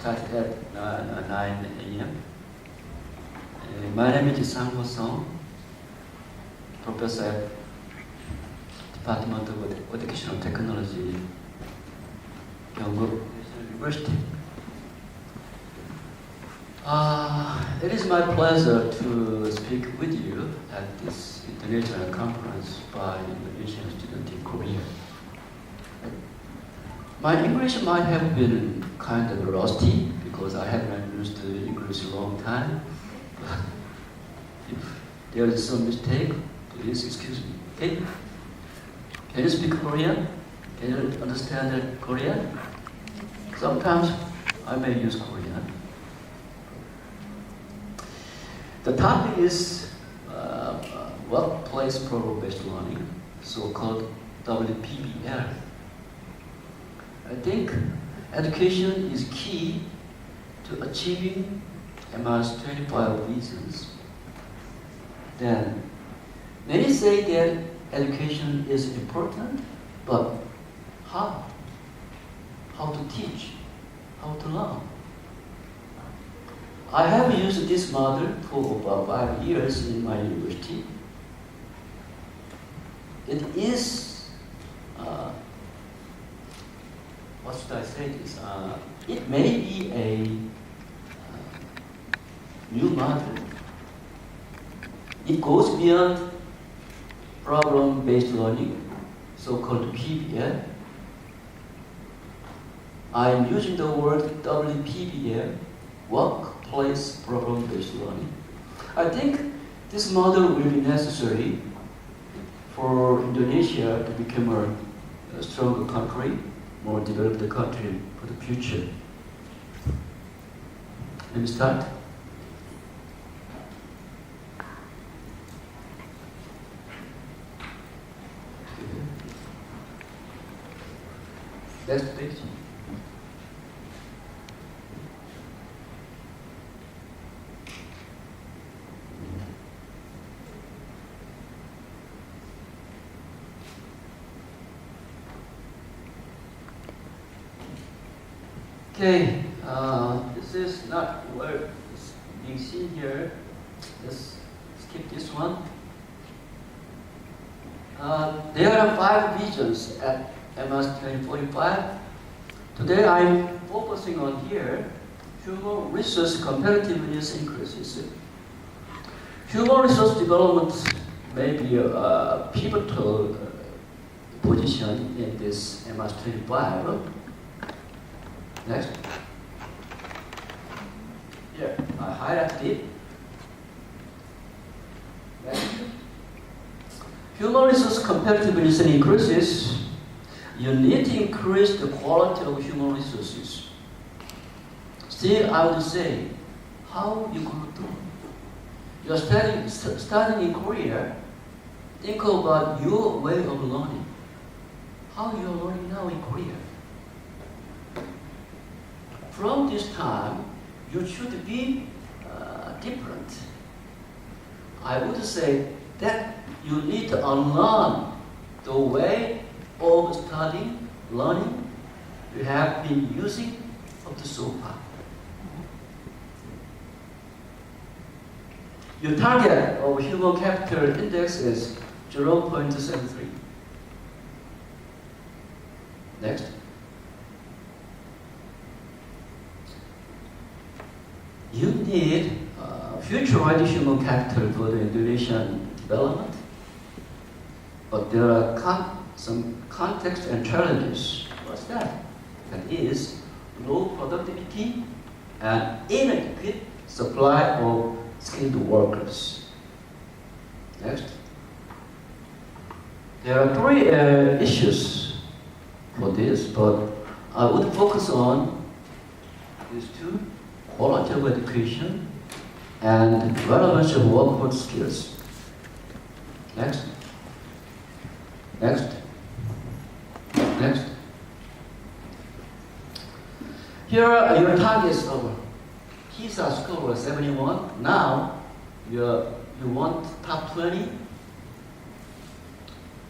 started at 9 a.m. My name is Sang Ho-sung, professor at Department of Educational Technology, Yongguk University. It is my pleasure to speak with you at this international conference by Indonesian students in Korea. My English might have been kind of rusty because I haven't used English a long time. If there is some mistake, please excuse me. Okay? Can you speak Korean? Can you understand Korean? Sometimes I may use Korean. The topic is workplace problem-based learning, so-called Wpbl. I think education is key to achieving MR's 25 reasons. Then, many say that education is important, but how? How to teach? How to learn? I have used this model for about 5 years in my university. It is, what should I say this? It may be a new model. It goes beyond problem-based learning, so-called PBL. I am using the word WPBL, workplace problem-based learning. I think this model will be necessary for Indonesia to become a stronger country, more developed country for the future. Let me start. Next page. Okay, this is not what is being seen here. Let's skip this one. There are 5 visions at MS 2045. Today I'm focusing on here, human resource competitiveness increases. Human resource development may be a pivotal position in this MS 25. Next. Here, I highlighted it. Next. Human resource competitiveness increases. You need to increase the quality of human resources. Still, I would say, how you going to do? You are studying in Korea. Think about your way of learning. How you are learning now in Korea. From this time, you should be different. I would say that you need to unlearn the way of studying, learning you have been using up to so far. Your target of human capital index is 0.73. Next. You need future-ready human capital for the Indonesian development, but there are some context and challenges. What's that? That is low productivity and inadequate supply of skilled workers. Next. There are 3 issues for this, but I would focus on these 2. Quality of education and relevance of workforce skills. Next. Next. Next. Here are your targets of PISA score 71. Now you want top 20.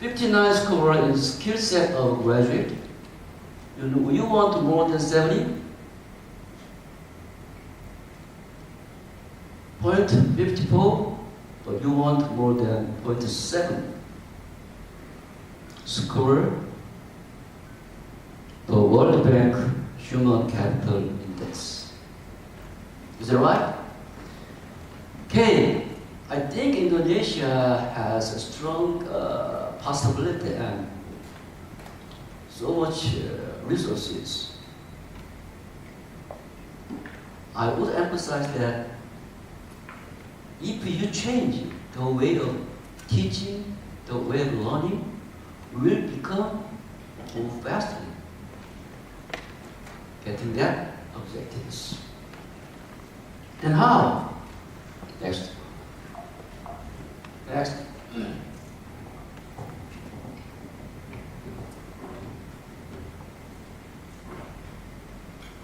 59 score is skill set of graduate. You want more than 70. 0.54, but you want more than 0.7 score the World Bank Human Capital Index. Is that right? Okay, I think Indonesia has a strong possibility and so much resources. I would emphasize that if you change the way of teaching, the way of learning, we will become more faster getting that objectives. Then how? Next.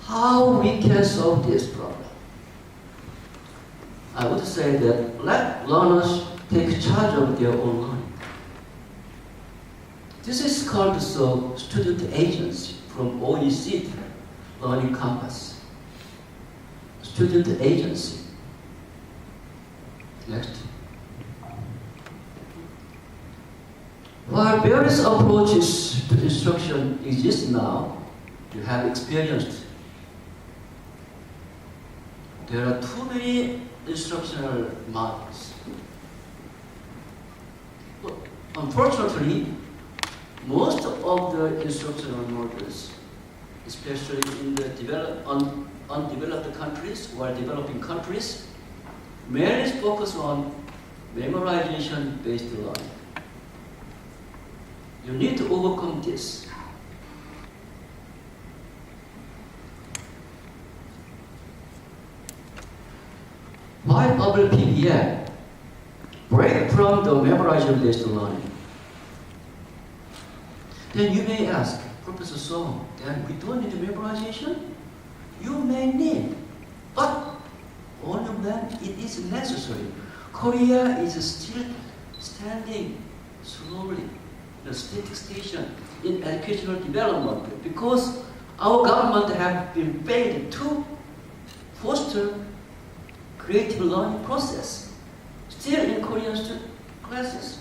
How we can solve this problem? I would say that let learners take charge of their own learning. This is called the student agency from OECD Learning Compass. Student agency. Next. While various approaches to instruction exist now, you have experienced there are too many instructional models. But unfortunately, most of the instructional models, especially in the undeveloped countries or developing countries, mainly focus on memorization-based learning. You need to overcome this. Wpbl break from the memorization-based learning. Then you may ask, Professor Song, then we don't need memorization? You may need, but only when it is necessary. Korea is still standing slowly, the static station in educational development because our government have been paid to foster creative learning process. Still in Korean classes,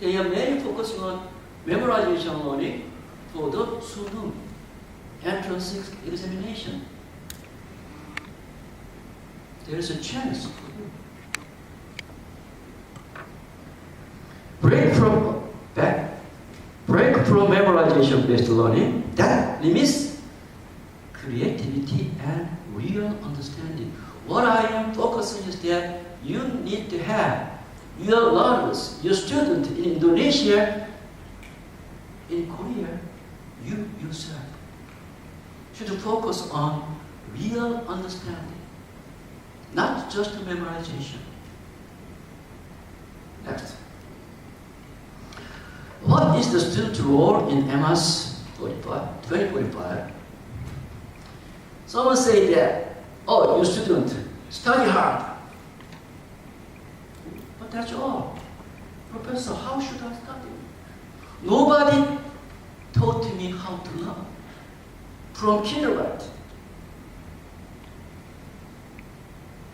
they are mainly focusing on memorization learning for the Sunum entrance examination. There is a chance. Break from memorization-based learning that limits creativity and real understanding. What I am focusing is that you need to have your learners, your students in Indonesia, in Korea, you yourself should focus on real understanding, not just memorization. Next. What is the student role in MS 2045? Someone say that, oh, you student, study hard. But that's all. Professor, how should I study? Nobody taught me how to learn. From kindergarten.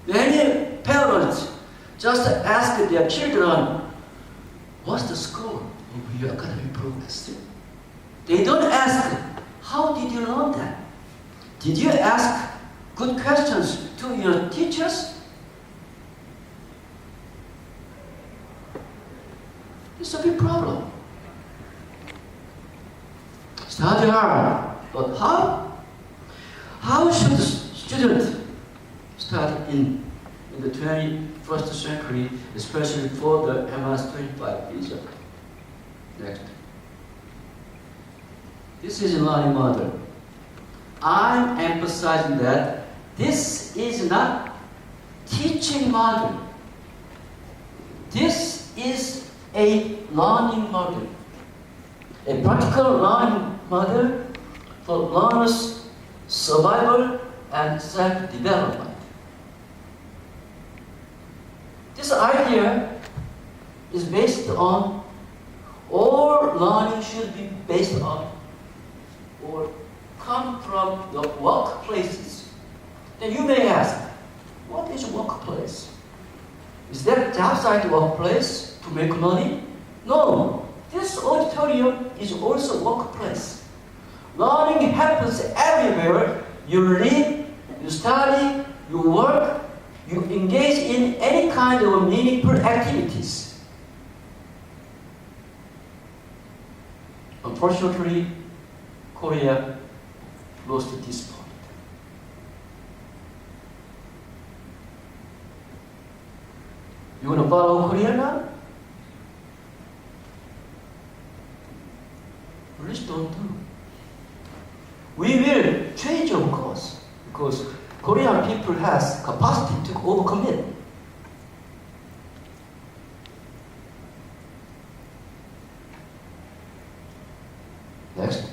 Many parents just ask their children, what's the score of your academic progress? They don't ask, how did you learn that? Did you ask good questions to your teachers? It's a big problem. Study hard, but how? How should the student study in the 21st century, especially for the MS-25 visa? Next. This is a learning model. I'm emphasizing that this is not teaching model. This is a learning model. A practical learning model for learners' survival and self-development. This idea is based on all learning should be based on or come from the workplaces. Then you may ask, what is a workplace? Is that job site workplace to make money? No. This auditorium is also workplace. Learning happens everywhere. You live, you study, you work, you engage in any kind of meaningful activities. Unfortunately, Korea lost this point. You want to follow Korea now? Please don't do. We will change, of course, because Korean people has capacity to overcome it. Next.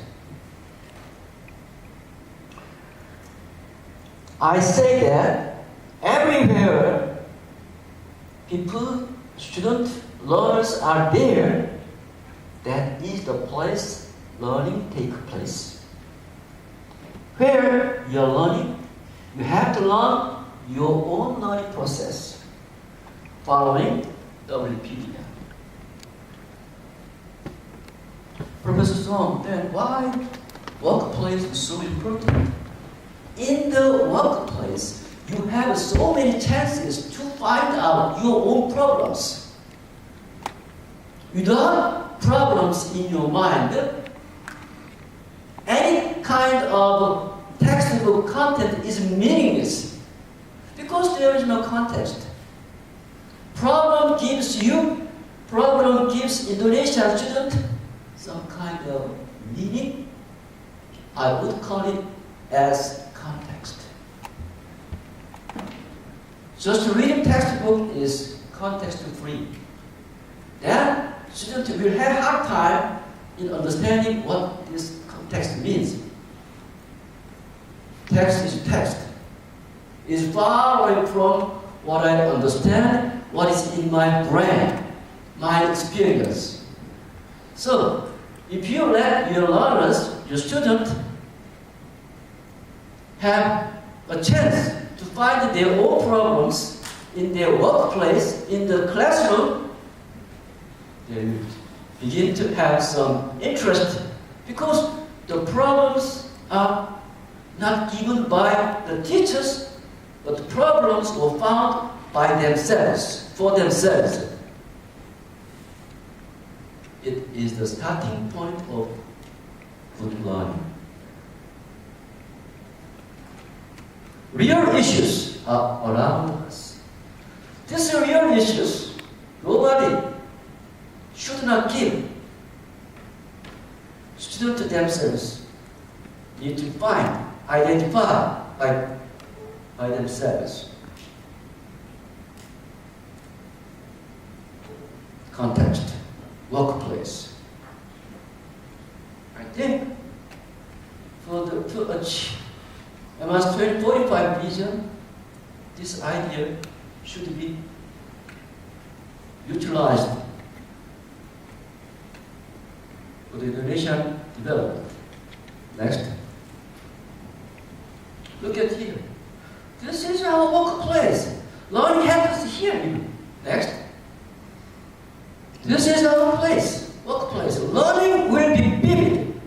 I say that everywhere people, students, learners are there, that is the place learning takes place. Where you are learning, you have to learn your own learning process, following Wpbl. Professor Song, then why workplace is so important? In the workplace, you have so many chances to find out your own problems. Without problems in your mind, any kind of textbook content is meaningless because there is no context. Problem gives Indonesian student some kind of meaning. I would call it as context. Just reading textbook is context free. Then students will have hard time in understanding what this context means. Text is text. It's far away from what I understand, what is in my brain, my experience. So, if you let your learners, your students, have a chance to find their own problems in their workplace, in the classroom, they will begin to have some interest because the problems are not given by the teachers, but the problems were found by themselves, for themselves. It is the starting point of good learning. Real issues are around us. These real issues, nobody should not give. Students themselves need to find, identify by themselves. Context, workplace. I think to achieve MS 2045 vision, this idea should be utilized for the Indonesian development. Next. Look at here. This is our workplace. Learning happens here. Next. This is our place, workplace. Learning will be vivid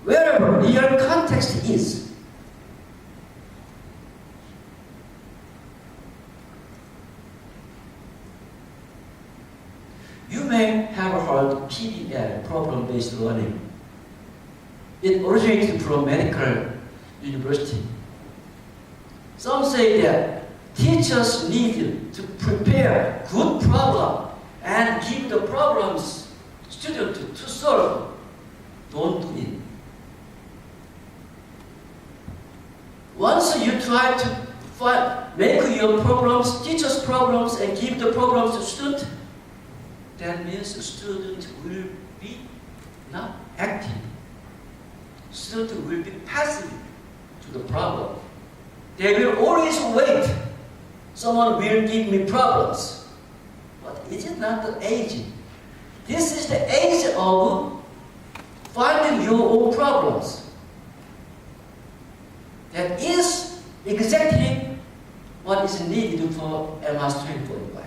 wherever your context is. You may have heard Wpbl, problem-based learning. It originated from medical university. Some say that teachers need to prepare good problem and give the problems students to solve. Don't do it. Once you try to make your problems, teachers' problems, and give the problems to students, that means the student will be not active. Student will be passive to the problem. They will always wait. Someone will give me problems. But it is not the age. This is the age of finding your own problems. That is exactly what is needed for MS 2045.